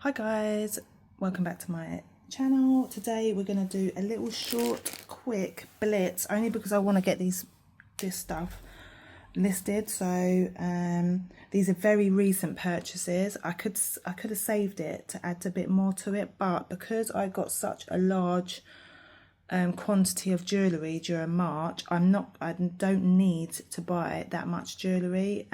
Hi guys, welcome back to my channel. Today we're going to do a little short quick blitz only because I want to get this stuff listed. So these are very recent purchases. I could have saved it to add a bit more to it, but because I got such a large quantity of jewellery during March, I don't need to buy that much jewellery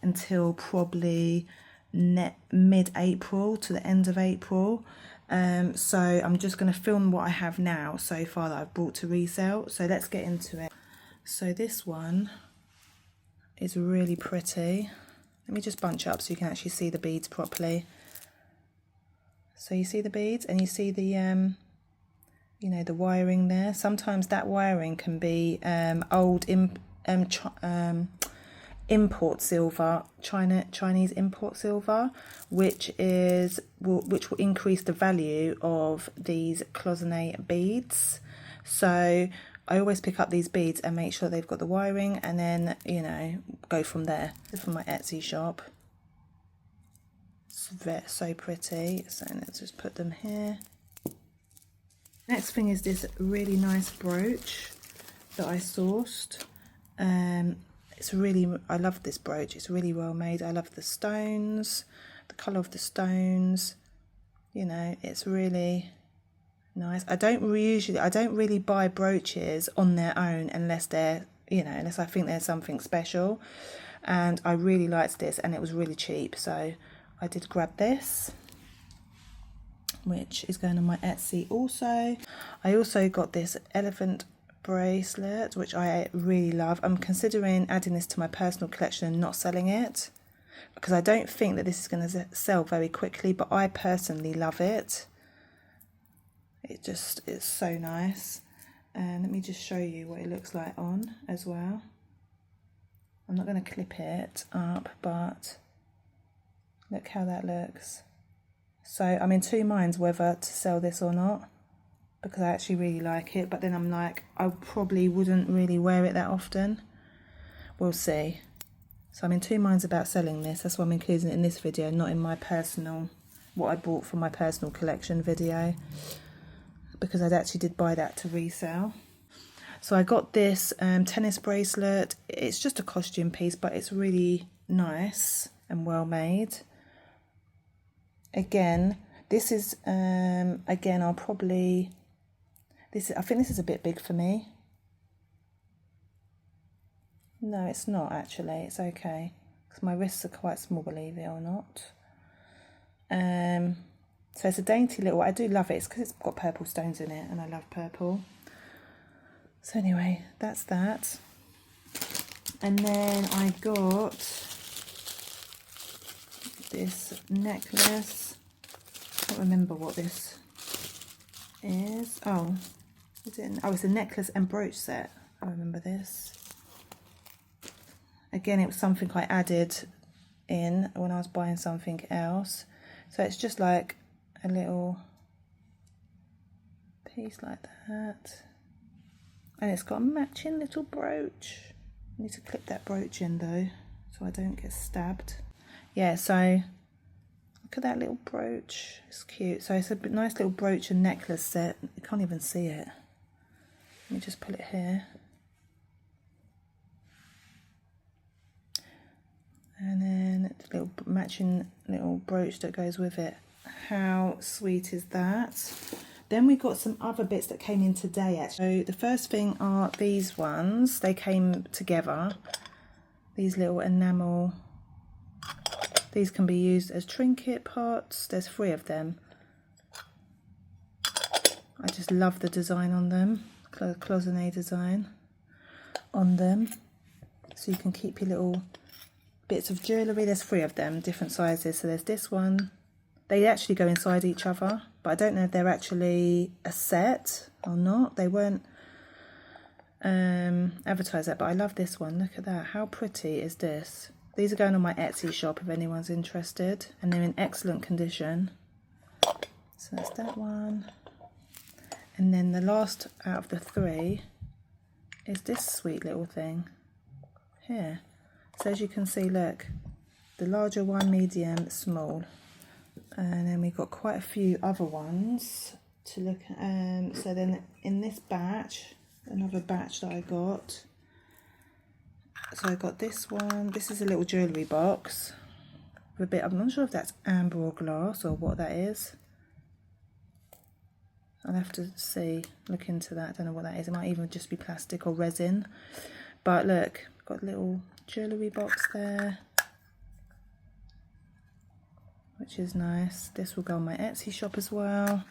until probably mid-April to the end of April. So I'm just going to film what I have now so far that I've brought to resale. So let's get into it. So this one is really pretty. Let me just bunch up so you can actually see the beads properly. So you see the beads and you see the you know, the wiring there. Sometimes that wiring can be old import silver, Chinese import silver, which will increase the value of these cloisonné beads. So I always pick up these beads and make sure they've got the wiring, and then, you know, go from there. This is from my Etsy shop. It's so pretty. So let's just put them here. Next thing is this really nice brooch that I sourced. It's really, I love this brooch. It's really well made. I love the stones, the colour of the stones. You know, it's really nice. I don't really buy brooches on their own unless they're, you know, unless I think there's something special. And I really liked this, and it was really cheap. So I did grab this, which is going on my Etsy also. I also got this elephant bracelet, which I really love. I'm considering adding this to my personal collection and not selling it, because I don't think that this is going to sell very quickly, but I personally love it. It's so nice. And let me just show you what it looks like on as well. I'm not going to clip it up, but look how that looks. So I'm in two minds whether to sell this or not, because I actually really like it, but then I'm like, I probably wouldn't really wear it that often. We'll see. So I'm in two minds about selling this. That's why I'm including it in this video, not in my personal, what I bought for my personal collection video, because I actually did buy that to resell. So I got this tennis bracelet. It's just a costume piece, but it's really nice and well made. Again, this is, again, I'll probably, I think this is a bit big for me. No, it's not actually, it's okay, because my wrists are quite small, believe it or not. So it's a dainty little, I do love it, it's because it's got purple stones in it, and I love purple. So anyway, that's that. And then I got this necklace. I can't remember what this is. Oh, is it? Oh, it's a necklace and brooch set. I remember this. Again, it was something I added in when I was buying something else. So it's just like a little piece like that. And it's got a matching little brooch. I need to clip that brooch in though, so I don't get stabbed. Yeah, so look at that little brooch. It's cute. So it's a nice little brooch and necklace set. You can't even see it. Let me just put it here. And then the little matching little brooch that goes with it. How sweet is that? Then we got some other bits that came in today actually. So the first thing are these ones. They came together. These little enamel. These can be used as trinket pots. There's 3 of them. I just love the design on them. Cloisonné design on them. So you can keep your little bits of jewellery. There's 3 of them, different sizes. So there's this one. They actually go inside each other, but I don't know if they're actually a set or not. They weren't advertised that, but I love this one. Look at that. How pretty is this? These are going on my Etsy shop if anyone's interested, and they're in excellent condition. So that's that one. And then the last out of the 3 is this sweet little thing here. So as you can see, look, the larger one, medium, small. And then we've got quite a few other ones to look at. So then in this batch, another batch that I got, so I got this one. This is a little jewellery box with a bit, I'm not sure if that's amber or glass or what that is. I'll have to see, look into that. I don't know what that is. It might even just be plastic or resin. But look, got a little jewellery box there, which is nice. This will go on my Etsy shop as well.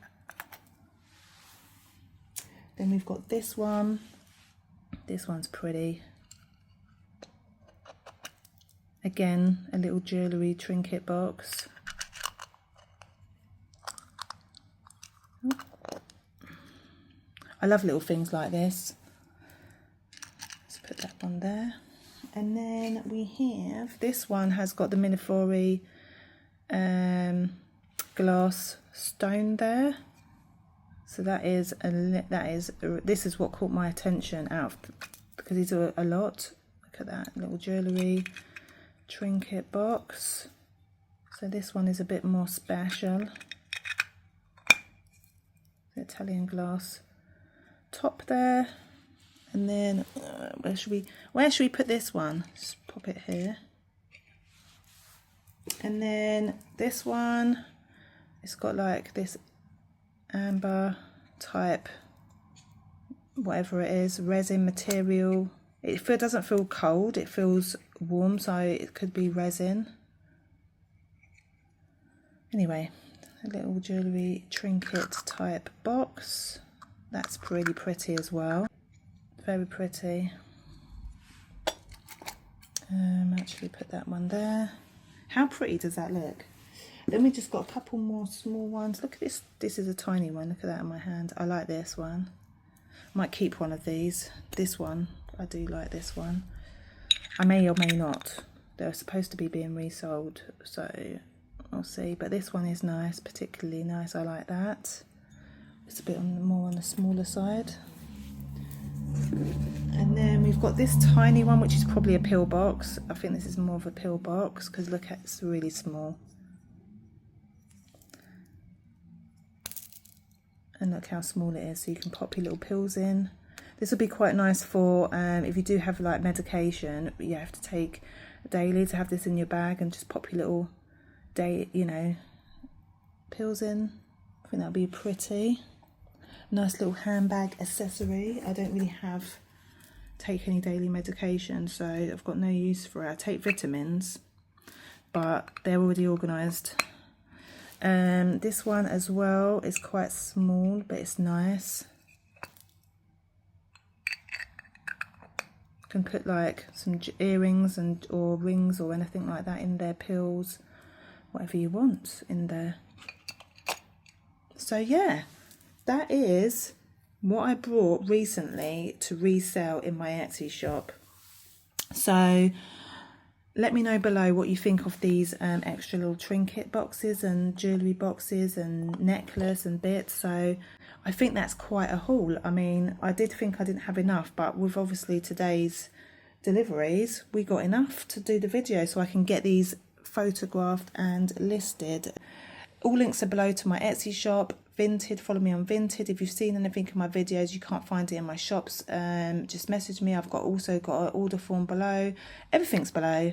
Then we've got this one. This one's pretty. Again, a little jewellery trinket box. I love little things like this. Let's put that one there. And then we have, this one has got the Minifori glass stone there. So this is what caught my attention out of, because these are a lot. Look at that little jewellery trinket box. So this one is a bit more special. The Italian glass top there. And then where should we put this one? Just pop it here. And then this one, it's got like this amber type, whatever it is, resin material. It doesn't feel cold, it feels warm, so it could be resin. Anyway, a little jewellery trinket type box. That's really pretty as well. Very pretty. Actually put that one there. How pretty does that look? Then we just got a couple more small ones. Look at this. This is a tiny one. Look at that in my hand. I like this one. Might keep one of these. This one, I do like this one. I may or may not. They're supposed to be being resold, so I'll see. But this one is nice, particularly nice. I like that. It's a bit more on the smaller side. And then we've got this tiny one, which is probably a pill box. I think this is more of a pill box because look at, it's really small. And look how small it is, so you can pop your little pills in. This will be quite nice for if you do have like medication you have to take daily, to have this in your bag and just pop your little pills in. I think that'll be pretty. Nice little handbag accessory. I don't really take any daily medication, so I've got no use for it. I take vitamins, but they're already organised. This one as well is quite small, but it's nice. You can put like some earrings or rings or anything like that in there, pills, whatever you want in there. So yeah, that is what I brought recently to resell in my Etsy shop. So let me know below what you think of these extra little trinket boxes and jewellery boxes and necklace and bits. So I think that's quite a haul. I mean, I did think I didn't have enough, but with obviously today's deliveries, we got enough to do the video so I can get these photographed and listed. All links are below to my Etsy shop. Vinted, follow me on Vinted. If you've seen anything in my videos, you can't find it in my shops, just message me. I've also got an order form below. Everything's below.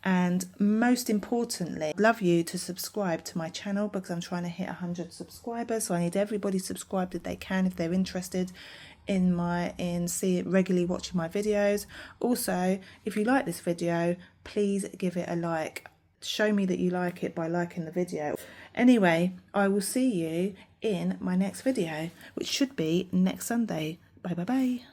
And most importantly, I'd love you to subscribe to my channel because I'm trying to hit 100 subscribers. So I need everybody subscribed if they can, if they're interested in regularly watching my videos. Also, if you like this video, please give it a like. Show me that you like it by liking the video. Anyway, I will see you in my next video, which should be next Sunday. Bye bye bye.